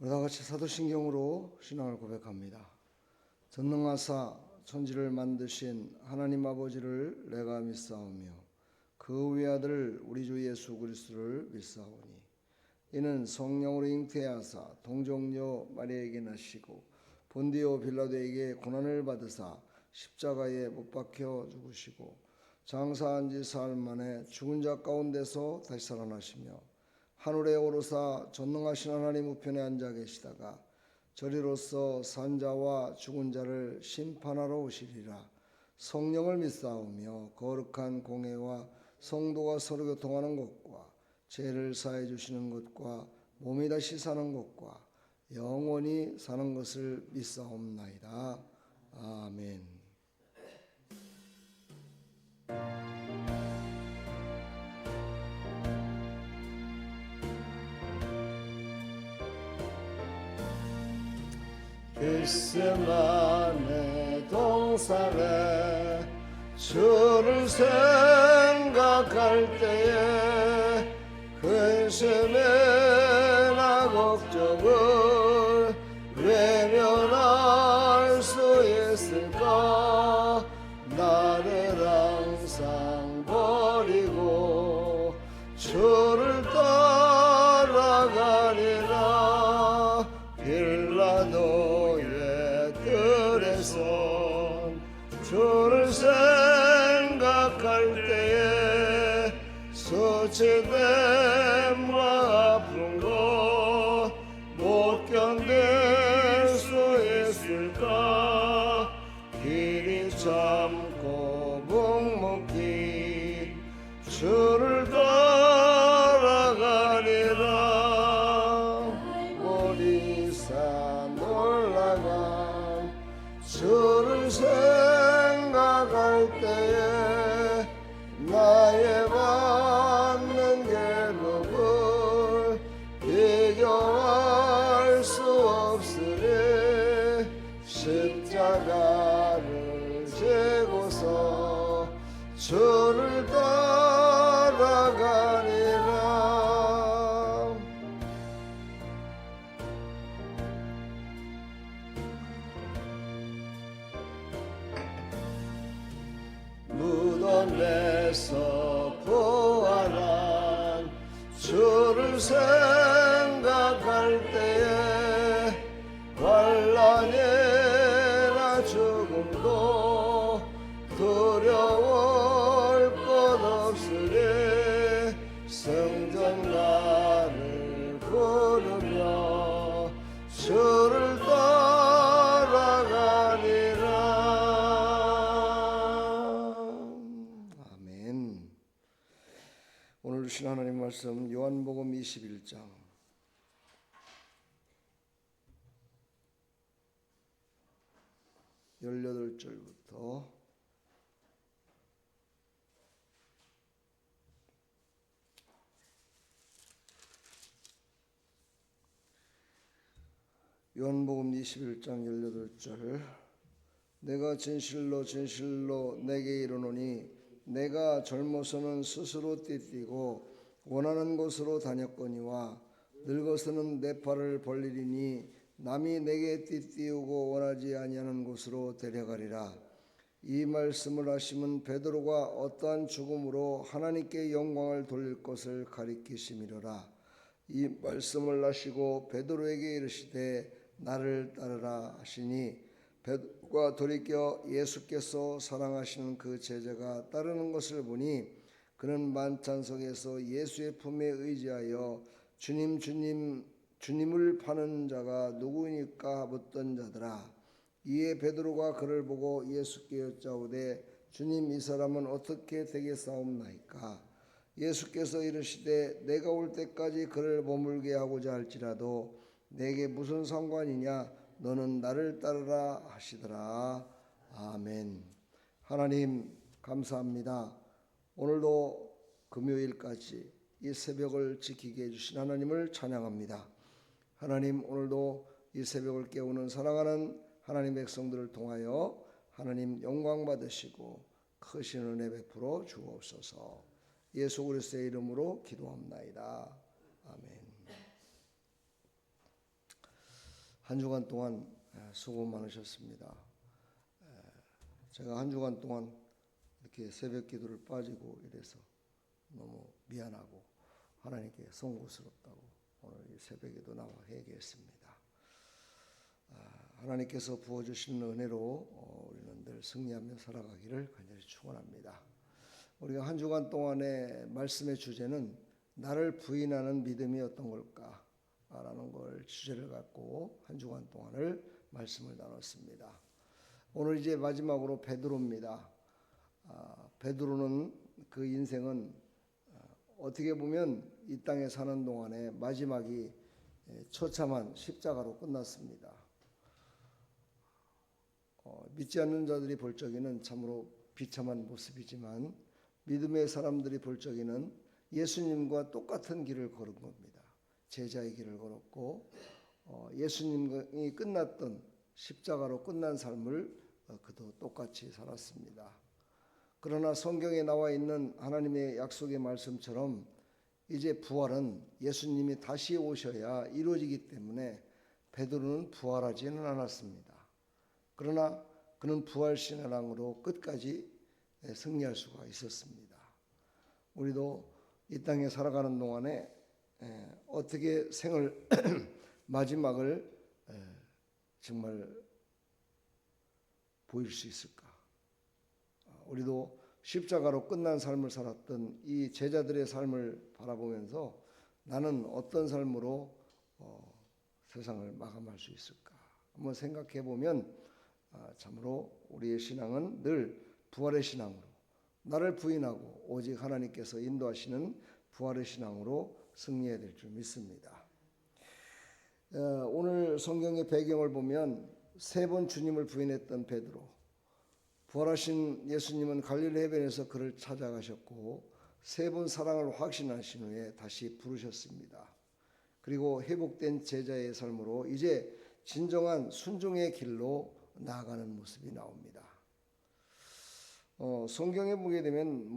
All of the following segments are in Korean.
우리 다 같이 사도신경으로 신앙을 고백합니다. 전능하사 천지를 만드신 하나님 아버지를 내가 믿사오며 그 외아들 우리 주 예수 그리스도를 믿사오니 이는 성령으로 잉태하사 동정녀 마리아에게 나시고 본디오 빌라도에게 고난을 받으사 십자가에 못 박혀 죽으시고 장사한 지 사흘 만에 죽은 자 가운데서 다시 살아나시며 하늘에 오르사 전능하신 하나님 우편에 앉아 계시다가 저리로서 산자와 죽은 자를 심판하러 오시리라. 성령을 믿사오며 거룩한 공회와 성도가 서로 교통하는 것과 죄를 사해 주시는 것과 몸이 다시 사는 것과 영원히 사는 것을 믿사옵나이다. 아멘. 겟세마네 동산에 주를 생각할 때에 근심이나 걱정을 외면할 수 있을까? 나를 항상 버리고 주를 따라가리라. 빌라도의 뜰에선 주를 생각할 때에 수치됨 아픈 것 못 견딜 수 있을까? 길이 참고 묵묵히 주를 따라가리라. 머리산 올라간 주를 생각할 때에 나의 받는 괴로움을 비교할 수 없으리. 십자가를 지고서 주를 따라가리라. 무덤에서 부활한 주를 생각할 때에 환난이나 죽음도 두려울 것 없으리. 성전가를 부르며 주를 따라가리라. 아멘. 오늘 주신 하나님 말씀 요한복음 21장 18절부터 18절 내가 진실로 진실로 내게 이르노니 내가 젊어서는 스스로 띠뛰고 원하는 곳으로 다녔거니와 늙어서는 내 팔을 벌리리니 남이 내게 띠띠우고 원하지 아니하는 곳으로 데려가리라. 이 말씀을 하심은 베드로가 어떠한 죽음으로 하나님께 영광을 돌릴 것을 가리키심이로라. 이 말씀을 하시고 베드로에게 이르시되 나를 따르라 하시니 베드로가 돌이켜 예수께서 사랑하시는 그 제자가 따르는 것을 보니 그는 만찬석에서 예수의 품에 의지하여 주님을 파는 자가 누구이니까 묻던 자더라. 이에 베드로가 그를 보고 예수께 여짜오되 주님, 이 사람은 어떻게 되겠사옵나이까? 예수께서 이르시되 내가 올 때까지 그를 머물게 하고자 할지라도 내게 무슨 상관이냐? 너는 나를 따르라 하시더라. 아멘. 하나님 감사합니다. 오늘도 금요일까지 이 새벽을 지키게 해주신 하나님을 찬양합니다. 하나님, 오늘도 이 새벽을 깨우는 사랑하는 하나님 백성들을 통하여 하나님 영광 받으시고 크신 은혜 베풀어 주옵소서. 예수 그리스도의 이름으로 기도합나이다. 아멘. 한 주간 동안 수고 많으셨습니다. 제가 한 주간 동안 이렇게 새벽 기도를 빠지고 이래서 너무 미안하고 하나님께 송구스럽다고 오늘 이 새벽에도 나와 회개했습니다. 하나님께서 부어주시는 은혜로 우리는 늘 승리하며 살아가기를 간절히 축원합니다. 우리가 한 주간 동안의 말씀의 주제는 나를 부인하는 믿음이 어떤 걸까? 라는 걸 주제를 갖고 한 주간 동안을 말씀을 나눴습니다. 오늘 이제 마지막으로 베드로입니다. 베드로는 그 인생은 어떻게 보면 이 땅에 사는 동안에 마지막이 처참한 십자가로 끝났습니다. 믿지 않는 자들이 볼 적에는 참으로 비참한 모습이지만 믿음의 사람들이 볼 적에는 예수님과 똑같은 길을 걸은 겁니다. 제자의 길을 걸었고 예수님이 끝났던 십자가로 끝난 삶을 그도 똑같이 살았습니다. 그러나 성경에 나와 있는 하나님의 약속의 말씀처럼 이제 부활은 예수님이 다시 오셔야 이루어지기 때문에 베드로는 부활하지는 않았습니다. 그러나 그는 부활신앙으로 끝까지 승리할 수가 있었습니다. 우리도 이 땅에 살아가는 동안에 어떻게 생을 마지막을 정말 보일 수 있을까? 우리도 십자가로 끝난 삶을 살았던 이 제자들의 삶을 바라보면서 나는 어떤 삶으로 세상을 마감할 수 있을까? 한번 생각해 보면 참으로 우리의 신앙은 늘 부활의 신앙으로 나를 부인하고 오직 하나님께서 인도하시는 부활의 신앙으로 승리해야 될 줄 믿습니다. 오늘 성경의 배경을 보면 세 번 주님을 부인했던 베드로, 부활하신 예수님은 갈릴리 해변에서 그를 찾아가셨고 세 번 사랑을 확신하신 후에 다시 부르셨습니다. 그리고 회복된 제자의 삶으로 이제 진정한 순종의 길로 나아가는 모습이 나옵니다. 성경에 보게 되면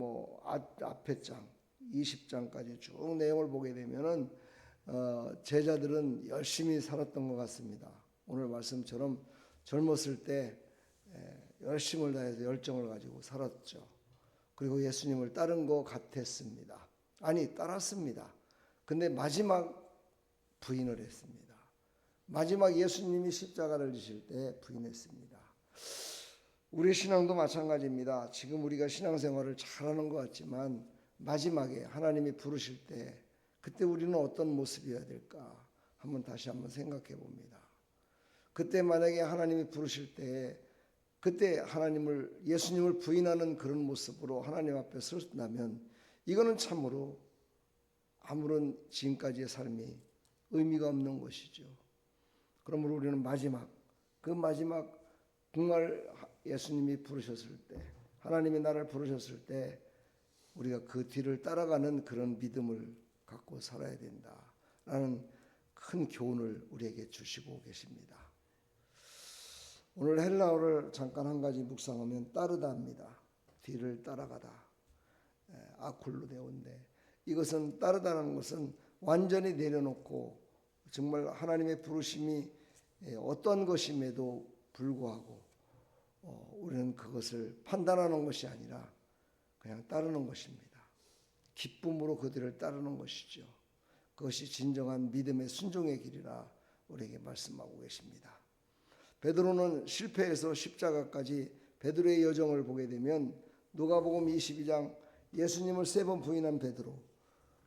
앞에 장 20장까지 쭉 내용을 보게 되면은 제자들은 열심히 살았던 것 같습니다. 오늘 말씀처럼 젊었을 때 열심을 다해서 열정을 가지고 살았죠. 그리고 예수님을 따른 것 같았습니다. 아니, 따랐습니다. 근데 마지막 부인을 했습니다. 마지막 예수님이 십자가를 지실 때 부인했습니다. 우리의 신앙도 마찬가지입니다. 지금 우리가 신앙생활을 잘하는 것 같지만 마지막에 하나님이 부르실 때 그때 우리는 어떤 모습이어야 될까? 다시 한번 생각해 봅니다. 그때 만약에 하나님이 부르실 때 그때 예수님을 부인하는 그런 모습으로 하나님 앞에 서신다면 이거는 참으로 아무런 지금까지의 삶이 의미가 없는 것이죠. 그러므로 우리는 그 마지막 정말 예수님이 부르셨을 때, 하나님이 나를 부르셨을 때 우리가 그 뒤를 따라가는 그런 믿음을 갖고 살아야 된다라는 큰 교훈을 우리에게 주시고 계십니다. 오늘 헬라어를 잠깐 한 가지 묵상하면 따르다입니다. 뒤를 따라가다. 아쿨로데오인데 이것은 따르다는 것은 완전히 내려놓고 정말 하나님의 부르심이 어떤 것임에도 불구하고 우리는 그것을 판단하는 것이 아니라 그냥 따르는 것입니다. 기쁨으로 그들을 따르는 것이죠. 그것이 진정한 믿음의 순종의 길이라 우리에게 말씀하고 계십니다. 베드로는 실패해서 십자가까지 베드로의 여정을 보게 되면 누가복음 22장 예수님을 세 번 부인한 베드로,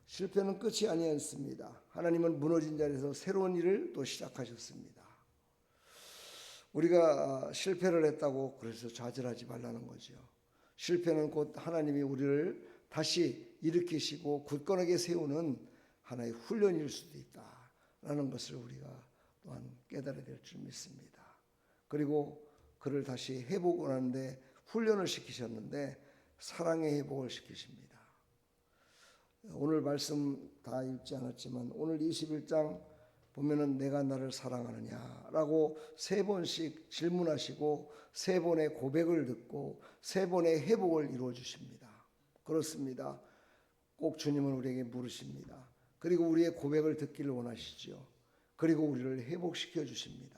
실패는 끝이 아니었습니다. 하나님은 무너진 자리에서 새로운 일을 또 시작하셨습니다. 우리가 실패를 했다고 그래서 좌절하지 말라는 거죠. 실패는 곧 하나님이 우리를 다시 일으키시고 굳건하게 세우는 하나의 훈련일 수도 있다라는 것을 우리가 또한 깨달아야 될 줄 믿습니다. 그리고 그를 다시 회복을 하는데 훈련을 시키셨는데 사랑의 회복을 시키십니다. 오늘 말씀 다 읽지 않았지만 오늘 21장 보면은 내가 나를 사랑하느냐라고 세 번씩 질문하시고 세 번의 고백을 듣고 세 번의 회복을 이루어 주십니다. 그렇습니다. 꼭 주님은 우리에게 물으십니다. 그리고 우리의 고백을 듣기를 원하시죠. 그리고 우리를 회복시켜 주십니다.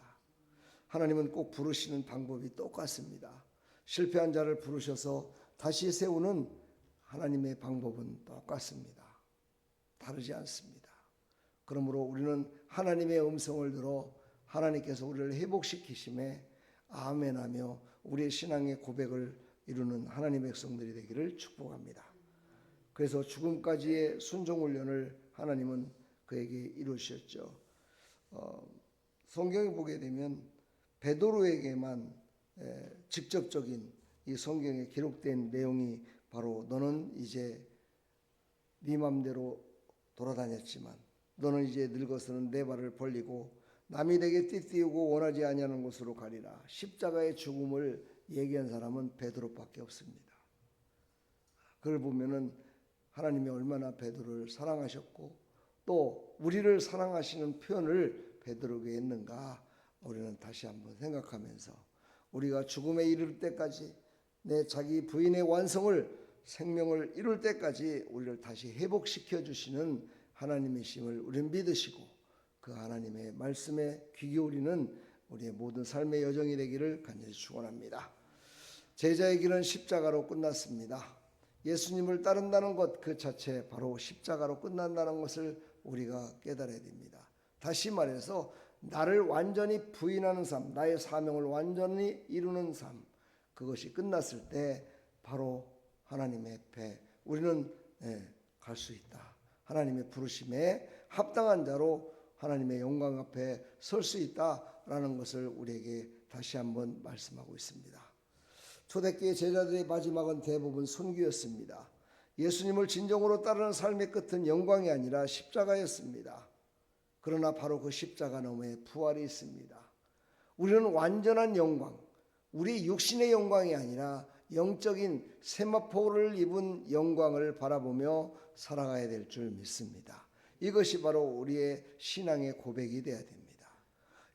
하나님은 꼭 부르시는 방법이 똑같습니다. 실패한 자를 부르셔서 다시 세우는 하나님의 방법은 똑같습니다. 다르지 않습니다. 그러므로 우리는 하나님의 음성을 들어 하나님께서 우리를 회복시키심에 아멘하며 우리의 신앙의 고백을 이루는 하나님의 백성들이 되기를 축복합니다. 그래서 죽음까지의 순종 훈련을 하나님은 그에게 이루셨죠. 성경에 보게 되면 베드로에게만 직접적인 이 성경에 기록된 내용이 바로 너는 이제 네 맘대로 돌아다녔지만 너는 이제 늙어서는 내 발을 벌리고 남이 되게 띠띠우고 원하지 아니하는 곳으로 가리라. 십자가의 죽음을 얘기한 사람은 베드로밖에 없습니다. 그걸 보면은 하나님이 얼마나 베드로를 사랑하셨고 또 우리를 사랑하시는 표현을 베드로에게 했는가 우리는 다시 한번 생각하면서 우리가 죽음에 이를 때까지 내 자기 부인의 완성을 생명을 이룰 때까지 우리를 다시 회복시켜 주시는 하나님이심을 우리는 믿으시고 그 하나님의 말씀에 귀 기울이는 우리의 모든 삶의 여정이 되기를 간절히 축원합니다. 제자의 길은 십자가로 끝났습니다. 예수님을 따른다는 것 그 자체 바로 십자가로 끝난다는 것을 우리가 깨달아야 됩니다. 다시 말해서 나를 완전히 부인하는 삶, 나의 사명을 완전히 이루는 삶, 그것이 끝났을 때 바로 하나님의 배 우리는 갈 수 있다. 하나님의 부르심에 합당한 자로 하나님의 영광 앞에 설 수 있다라는 것을 우리에게 다시 한번 말씀하고 있습니다. 초대교회 제자들의 마지막은 대부분 순교였습니다. 예수님을 진정으로 따르는 삶의 끝은 영광이 아니라 십자가였습니다. 그러나 바로 그 십자가 너머에 부활이 있습니다. 우리는 완전한 영광, 우리 육신의 영광이 아니라 영적인 세마포를 입은 영광을 바라보며 살아가야 될 줄 믿습니다. 이것이 바로 우리의 신앙의 고백이 되어야 됩니다.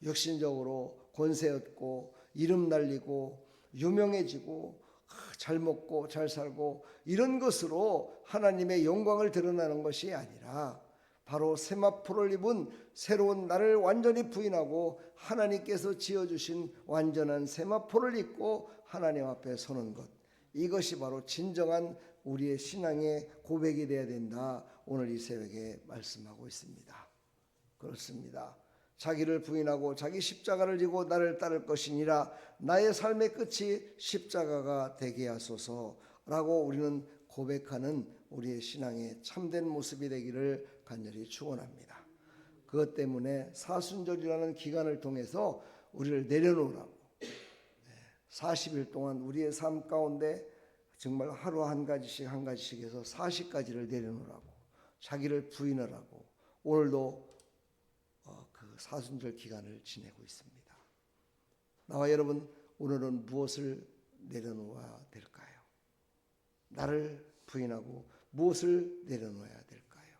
육신적으로 권세 얻고 이름 날리고 유명해지고 잘 먹고 잘 살고 이런 것으로 하나님의 영광을 드러나는 것이 아니라 바로 세마포를 입은 새로운 나를 완전히 부인하고 하나님께서 지어주신 완전한 세마포를 입고 하나님 앞에 서는 것, 이것이 바로 진정한 우리의 신앙의 고백이 되어야 된다. 오늘 이 새벽에 말씀하고 있습니다. 그렇습니다. 자기를 부인하고 자기 십자가를 지고 나를 따를 것이니라. 나의 삶의 끝이 십자가가 되게 하소서라고 우리는 고백하는 우리의 신앙의 참된 모습이 되기를 간절히 축원합니다. 그것 때문에 사순절이라는 기간을 통해서 우리를 내려놓으라고 40일 동안 우리의 삶 가운데 정말 하루 한 가지씩 한 가지씩 해서 40가지를 내려놓으라고 자기를 부인하라고 오늘도 그 사순절 기간을 지내고 있습니다. 나와 여러분 오늘은 무엇을 내려놓아야 될까요? 나를 부인하고 무엇을 내려놓아야 될까요?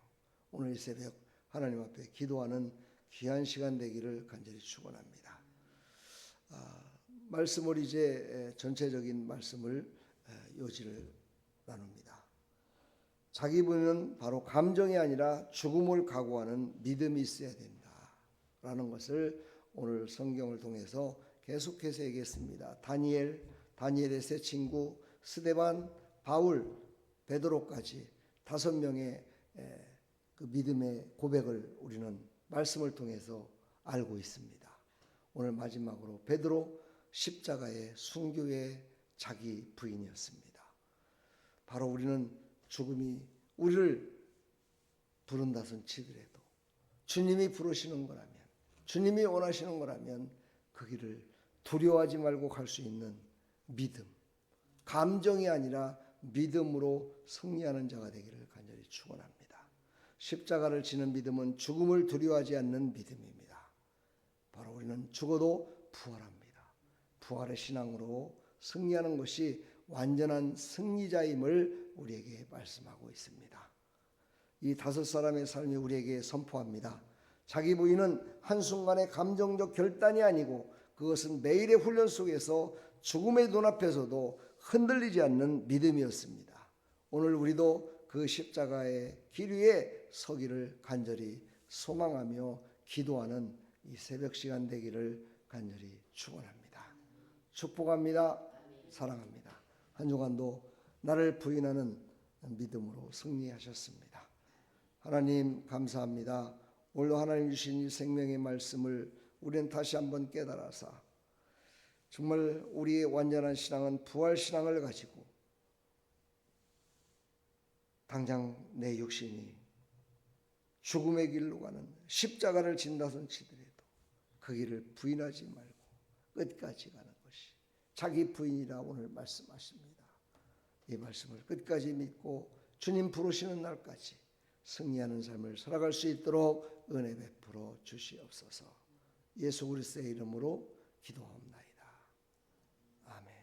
오늘 이 새벽 하나님 앞에 기도하는 귀한 시간 되기를 간절히 축원합니다. 말씀을 이제 전체적인 말씀을 요지를 나눕니다. 자기 부인은 바로 감정이 아니라 죽음을 각오하는 믿음이 있어야 된다라는 것을 오늘 성경을 통해서 계속해서 얘기했습니다. 다니엘의 세 친구, 스데반, 바울, 베드로까지 5명의 그 믿음의 고백을 우리는 말씀을 통해서 알고 있습니다. 오늘 마지막으로 베드로 십자가의 순교의 자기 부인이었습니다. 바로 우리는 죽음이 우리를 부른다손 치더라도 주님이 부르시는 거라면, 주님이 원하시는 거라면 그 길을 두려워하지 말고 갈 수 있는 믿음, 감정이 아니라 믿음으로 승리하는 자가 되기를 간절히 축원합니다. 십자가를 지는 믿음은 죽음을 두려워하지 않는 믿음입니다. 바로 우리는 죽어도 부활합니다. 부활의 신앙으로 승리하는 것이 완전한 승리자임을 우리에게 말씀하고 있습니다. 이 5사람의 삶이 우리에게 선포합니다. 자기 부인은 한순간의 감정적 결단이 아니고 그것은 매일의 훈련 속에서 죽음의 눈앞에서도 흔들리지 않는 믿음이었습니다. 오늘 우리도 그 십자가의 길 위에 서기를 간절히 소망하며 기도하는 이 새벽 시간 되기를 간절히 축원합니다. 축복합니다. 사랑합니다. 한 주간도 나를 부인하는 믿음으로 승리하셨습니다. 하나님 감사합니다. 오늘도 하나님 주신 이 생명의 말씀을 우리는 다시 한번 깨달아서 정말 우리의 완전한 신앙은 부활 신앙을 가지고 당장 내 육신이 죽음의 길로 가는 십자가를 진다선 치더라도 그 길을 부인하지 말고 끝까지 가는 것이 자기 부인이라 오늘 말씀하십니다. 이 말씀을 끝까지 믿고 주님 부르시는 날까지 승리하는 삶을 살아갈 수 있도록 은혜 베풀어 주시옵소서. 예수 그리스도의 이름으로 기도합나이다. 아멘.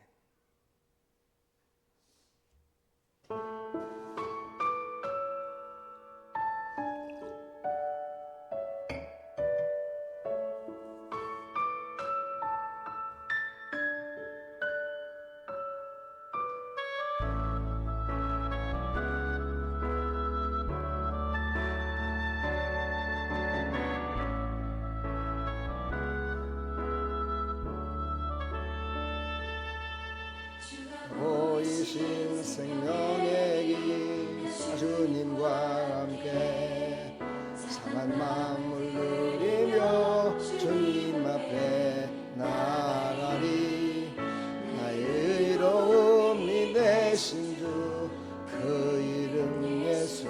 보이신 생명의 길 주님과 함께 상한 마음을 누리며 주님 앞에 나아가리. 나의 의로움이 되신 주 그 이름 예수,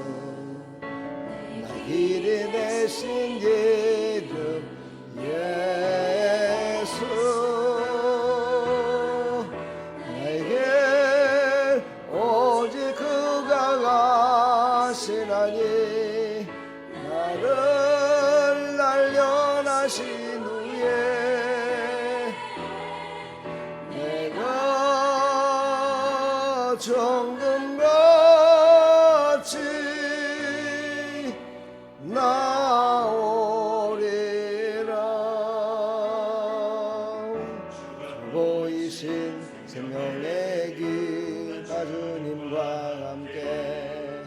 나 길이 되신 이름 예수. 하시나니 나를 날려나신 후에 내가 정금같이 나오리라. 보이신 생명의 길 주님과 함께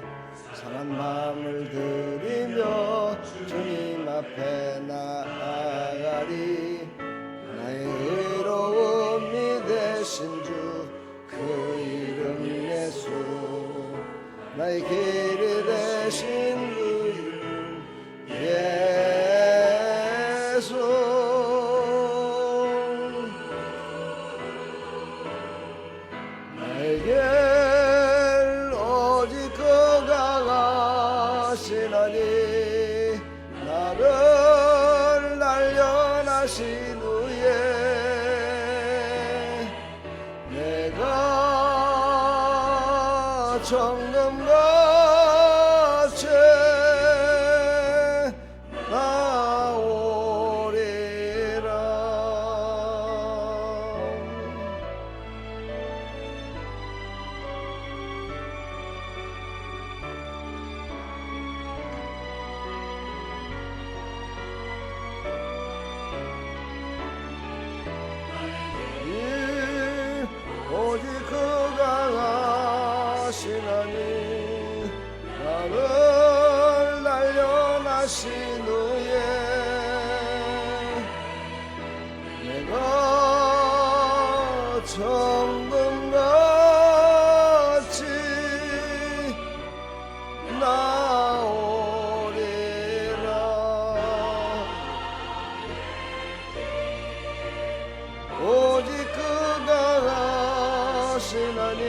상한 마음을 들이며 주님 앞에 나아가리. 나의 의로움이 되신 주 그 이름 예수, 나의 길이 되신 그 이름 예수. 나에게 하시나니 나를 날려나신 후에 내가 정금같이 나오리라. 오직 그가 하시나니 나를 날려나신 후에 내가 정금같이 나오리라. 오직 그가 하시나니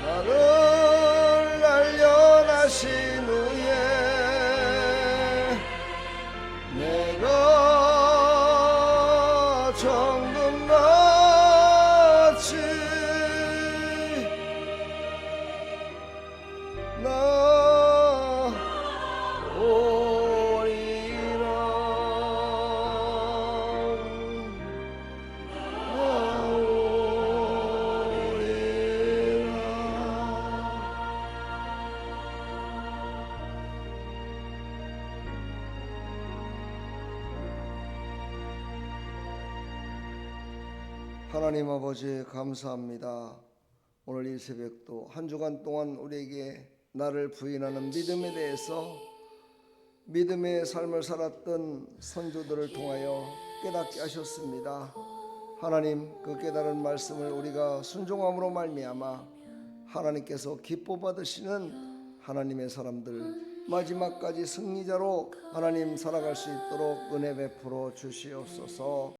나를 날려나신 후에 내가 정금같이 하나님 아버지 감사합니다. 오늘 이 새벽도 한 주간 동안 우리에게 나를 부인하는 믿음에 대해서 믿음의 삶을 살았던 선조들을 통하여 깨닫게 하셨습니다. 하나님, 그 깨달은 말씀을 우리가 순종함으로 말미암아 하나님께서 기뻐 받으시는 하나님의 사람들, 마지막까지 승리자로 하나님 살아갈 수 있도록 은혜 베풀어 주시옵소서.